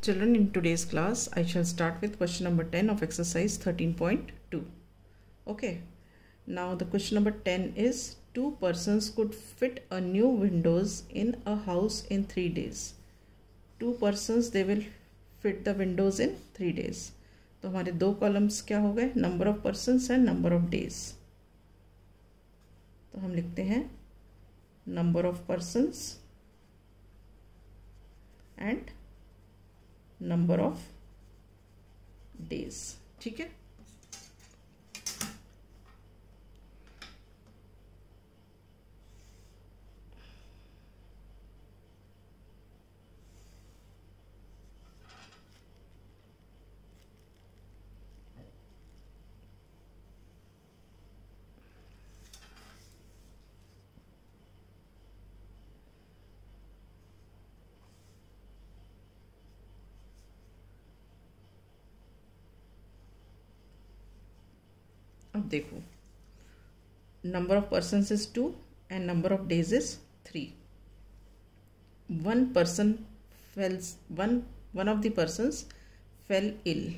Children, in today's class, I shall start with question number 10 of exercise 13.2. Okay. Now the question number 10 is, two persons could fit a new windows in a house in 3 days. Two persons, they will fit the windows in 3 days. तो हमारे दो columns क्या हो गए? Number of persons and number of days. तो हम लिखते हैं number of persons and number of days. ठीक है. अब देखो, number of persons is 2 and number of days is 3. One of the persons fell ill.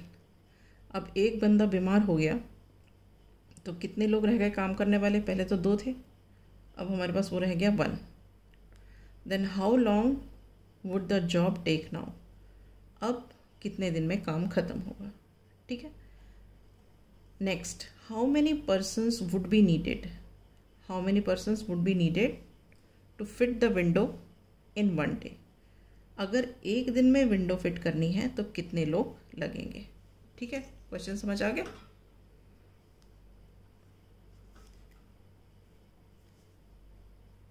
अब एक बंदा बीमार हो गया तो कितने लोग रह गए काम करने वाले? पहले तो 2 थे, अब हमारे पास वो रह गया 1. Then how long would the job take now. अब कितने दिन में काम खत्म होगा? ठीक है. Next, how many persons would be needed? How many persons would be needed to fit the window in 1 day? अगर एक दिन में विंडो फिट करनी है तो कितने लोग लगेंगे? ठीक है, क्वेश्चन समझ आ गया?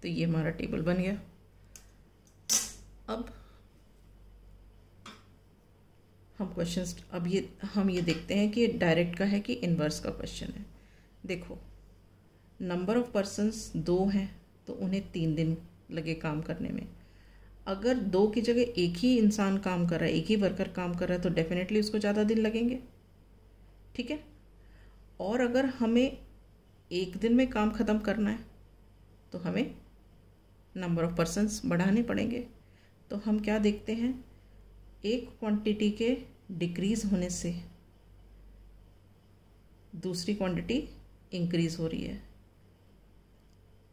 तो ये हमारा टेबल बन गया. अब हम ये देखते हैं कि डायरेक्ट का है कि इनवर्स का क्वेश्चन है. देखो, नंबर ऑफ पर्सन्स 2 हैं तो उन्हें 3 दिन लगे काम करने में. अगर 2 की जगह एक ही इंसान काम कर रहा है, एक ही वर्कर काम कर रहा है, तो डेफिनेटली उसको ज़्यादा दिन लगेंगे. ठीक है. और अगर हमें एक दिन में काम ख़त्म करना है तो हमें नंबर ऑफ पर्सन्स बढ़ाने पड़ेंगे. तो हम क्या देखते हैं, एक क्वांटिटी के डिक्रीज होने से दूसरी क्वांटिटी इंक्रीज हो रही है.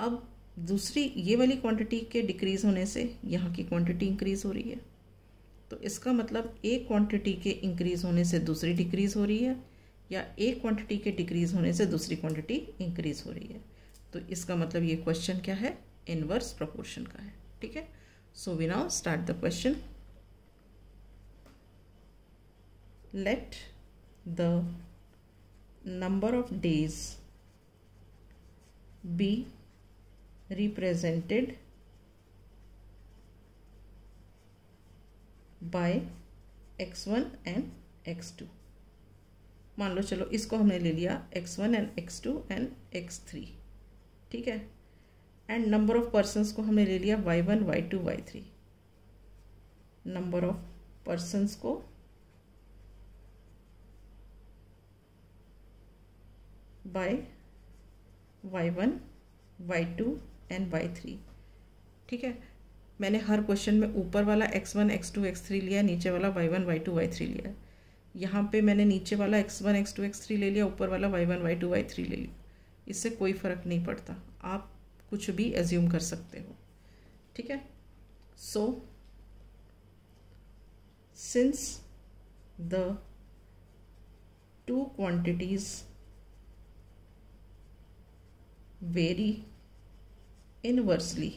अब दूसरी ये वाली क्वांटिटी के डिक्रीज होने से यहाँ की क्वांटिटी इंक्रीज हो रही है. तो इसका मतलब एक क्वांटिटी के इंक्रीज होने से दूसरी डिक्रीज हो रही है, या एक क्वांटिटी के डिक्रीज होने से दूसरी क्वांटिटी इंक्रीज हो रही है. तो इसका मतलब ये क्वेश्चन क्या है? इनवर्स प्रोपोर्शन का है. ठीक है. So we now start the question. Let the number of days be represented by x1 and x2. मान लो, चलो इसको हमने ले लिया x1 and x2 and x3. ठीक है. एंड नंबर ऑफ पर्सन्स को हमने ले लिया y1, y2, y3. Number of persons को by y1, y2 and y3. ठीक है. मैंने हर क्वेश्चन में ऊपर वाला x1, x2, x3 लिया, नीचे वाला y1, y2, y3 लिया. यहाँ पे मैंने नीचे वाला x1, x2, x3 ले लिया, ऊपर वाला y1, y2, y3 ले लिया. इससे कोई फ़र्क नहीं पड़ता, आप कुछ भी एज्यूम कर सकते हो. ठीक है. So since the two quantities vary inversely,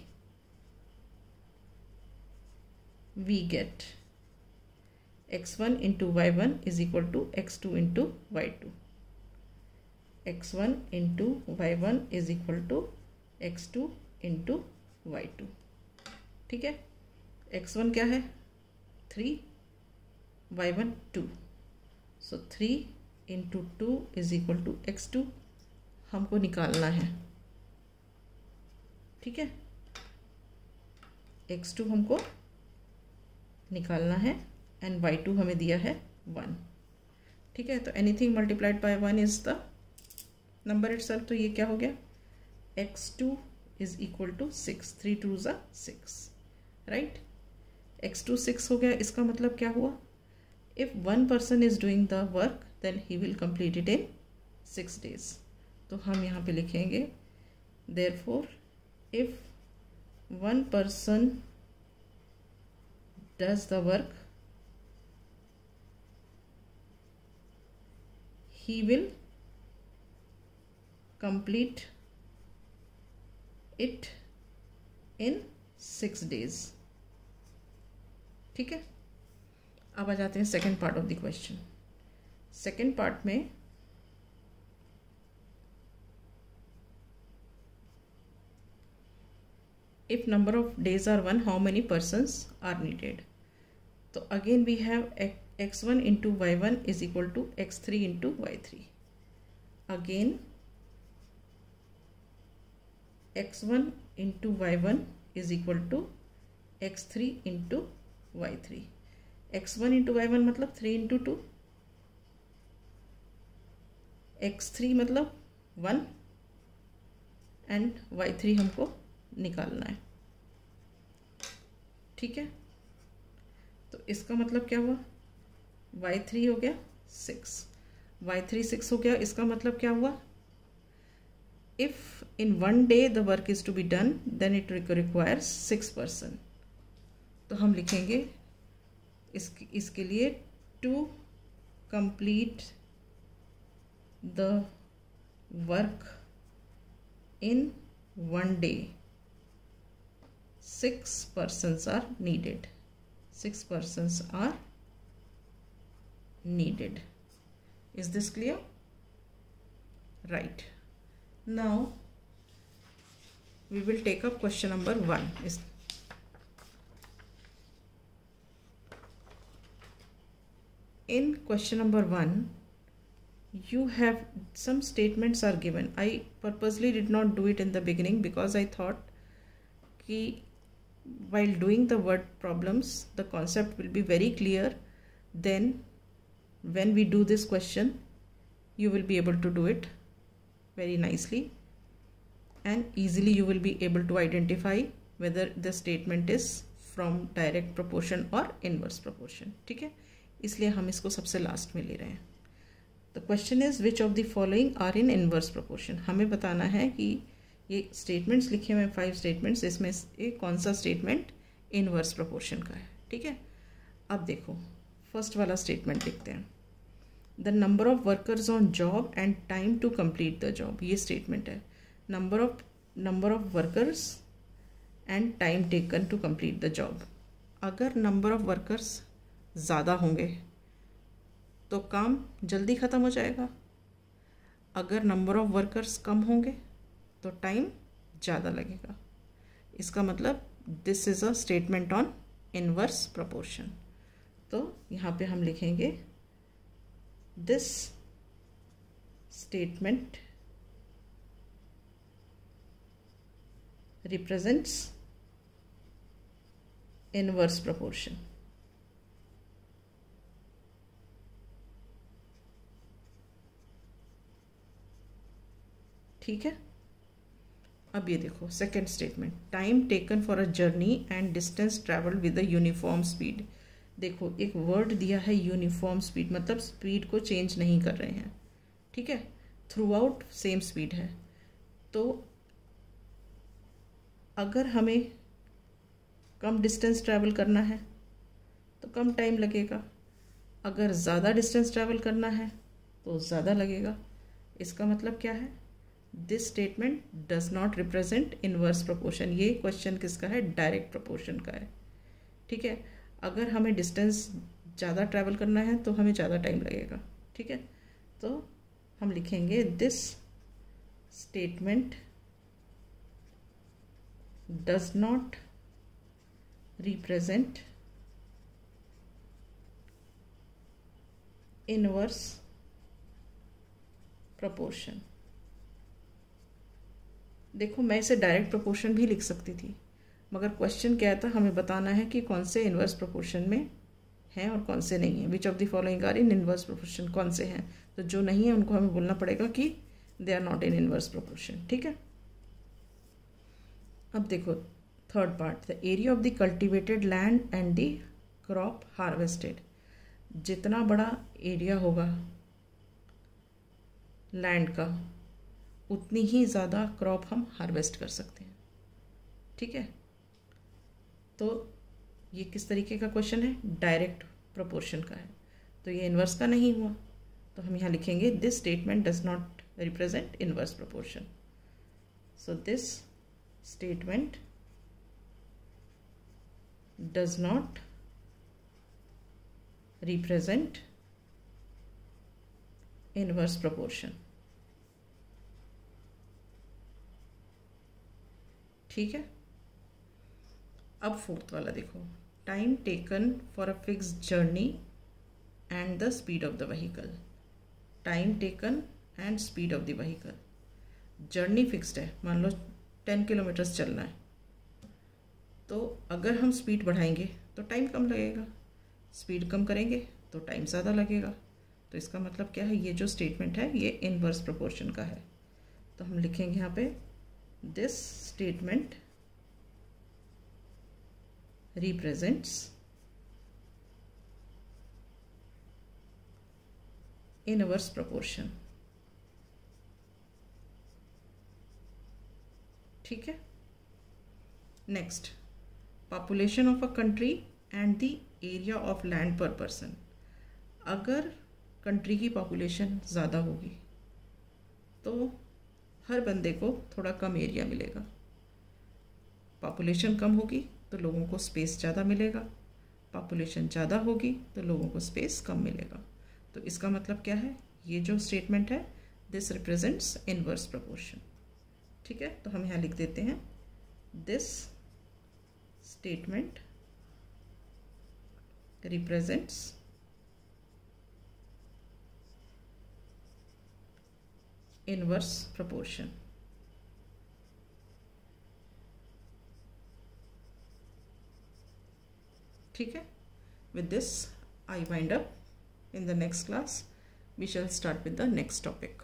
we get x1 into y1 is equal to x2 into y2. x1 into y1 is equal to x2 into y2. ठीक है. x1 क्या है? 3, y1 2. so 3 into 2 is equal to x2 हमको निकालना है. ठीक है. x2 हमको निकालना है एंड y2 हमें दिया है 1. ठीक है. तो anything multiplied by 1 is the number itself. तो ये क्या हो गया? x2 is equal to 6. 3 2 ज़ा 6. राइट. x2 6 हो गया. इसका मतलब क्या हुआ? If one person is doing the work then he will complete it in 6 days। तो हम यहाँ पे लिखेंगे therefore if one person does the work he will complete it in 6 days। ठीक है, अब आ जाते हैं second part of the question. Second part में if number of days are 1 how many persons are needed। तो again we have x1 into y1 is equal to x3 into y3। again x1 into y1 is equal to x3 into y3। x1 into y1 मतलब 3 into 2, x3 मतलब 1 and y3 हमको निकालना है। ठीक है, तो इसका मतलब क्या हुआ, y3 हो गया 6, y3 6 हो गया। इसका मतलब क्या हुआ, if in 1 day the work is to be done then it requires 6 person। तो हम लिखेंगे इसके लिए to complete the work in 1 day 6 persons are needed। 6 persons are needed। Is this clear? Right. Now we will take up question number 1। In question number 1 you have some statements are given। I purposely did not do it in the beginning because I thought कि while doing the word problems the concept will be very clear, then when we do this question you will be able to do it very nicely and easily you will be able to identify whether the statement is from direct proportion or inverse proportion। ठीक है, इसलिए हम इसको सबसे last में ले रहे हैं। The question is which of the following are in inverse proportion। हमें बताना है कि ये स्टेटमेंट्स लिखे हुए हैं 5 स्टेटमेंट्स, इसमें से कौन सा स्टेटमेंट इनवर्स प्रोपोर्शन का है। ठीक है, अब देखो फर्स्ट वाला स्टेटमेंट लिखते हैं, the number of workers on job and time to complete the job. ये स्टेटमेंट है, number of workers and time taken to complete the job. अगर नंबर ऑफ वर्कर्स ज़्यादा होंगे तो काम जल्दी ख़त्म हो जाएगा, अगर नंबर ऑफ वर्कर्स कम होंगे तो टाइम ज़्यादा लगेगा। इसका मतलब this is a statement on inverse proportion. तो यहाँ पे हम लिखेंगे this statement represents inverse proportion. ठीक है, अब ये देखो second statement, time taken for a journey and distance travelled with a uniform speed. देखो एक वर्ड दिया है यूनिफॉर्म स्पीड, मतलब स्पीड को चेंज नहीं कर रहे हैं। ठीक है, थ्रू आउट सेम स्पीड है। तो अगर हमें कम डिस्टेंस ट्रैवल करना है तो कम टाइम लगेगा, अगर ज़्यादा डिस्टेंस ट्रैवल करना है तो ज़्यादा लगेगा। इसका मतलब क्या है, this statement does not represent inverse proportion. ये क्वेश्चन किसका है, डायरेक्ट प्रोपोर्शन का है। ठीक है, अगर हमें डिस्टेंस ज़्यादा ट्रैवल करना है तो हमें ज़्यादा टाइम लगेगा। ठीक है, तो हम लिखेंगे this statement does not represent inverse proportion. देखो मैं इसे डायरेक्ट प्रोपोर्शन भी लिख सकती थी, मगर क्वेश्चन क्या था, हमें बताना है कि कौन से इनवर्स प्रोपोर्शन में हैं और कौन से नहीं हैं। Which of the following are in inverse proportion, कौन से हैं, तो जो नहीं है उनको हमें बोलना पड़ेगा कि they are not in inverse proportion. ठीक है, अब देखो third part, the area of the cultivated land and the crop harvested. जितना बड़ा एरिया होगा लैंड का उतनी ही ज़्यादा क्रॉप हम हार्वेस्ट कर सकते हैं। ठीक है, तो ये किस तरीके का क्वेश्चन है? डायरेक्ट प्रोपोर्शन का है, तो ये इन्वर्स का नहीं हुआ, तो हम यहाँ लिखेंगे this statement does not represent inverse proportion. So this statement does not represent inverse proportion. ठीक है, अब फोर्थ वाला देखो, time taken for a fix journey and the speed of the vehicle. Time taken and speed of the vehicle. Journey fixed है, मान लो 10 kilometres चलना है, तो अगर हम स्पीड बढ़ाएंगे तो टाइम कम लगेगा, स्पीड कम करेंगे तो टाइम ज़्यादा लगेगा। तो इसका मतलब क्या है? ये जो स्टेटमेंट है ये इनवर्स प्रोपोर्शन का है। तो हम लिखेंगे यहाँ पे this statement represents inverse proportion. ठीक है, next, population of a country and the area of land पर पर्सन। अगर कंट्री की पॉपुलेशन ज़्यादा होगी तो हर बंदे को थोड़ा कम एरिया मिलेगा, पॉपुलेशन कम होगी तो लोगों को स्पेस ज़्यादा मिलेगा, पॉपुलेशन ज़्यादा होगी तो लोगों को स्पेस कम मिलेगा। तो इसका मतलब क्या है? ये जो स्टेटमेंट है दिस रिप्रेजेंट्स इनवर्स प्रोपोर्शन। ठीक है, तो हम यहाँ लिख देते हैं this statement represents inverse proportion. ठीक है, with this I wind up. In the next class we shall start with the next topic.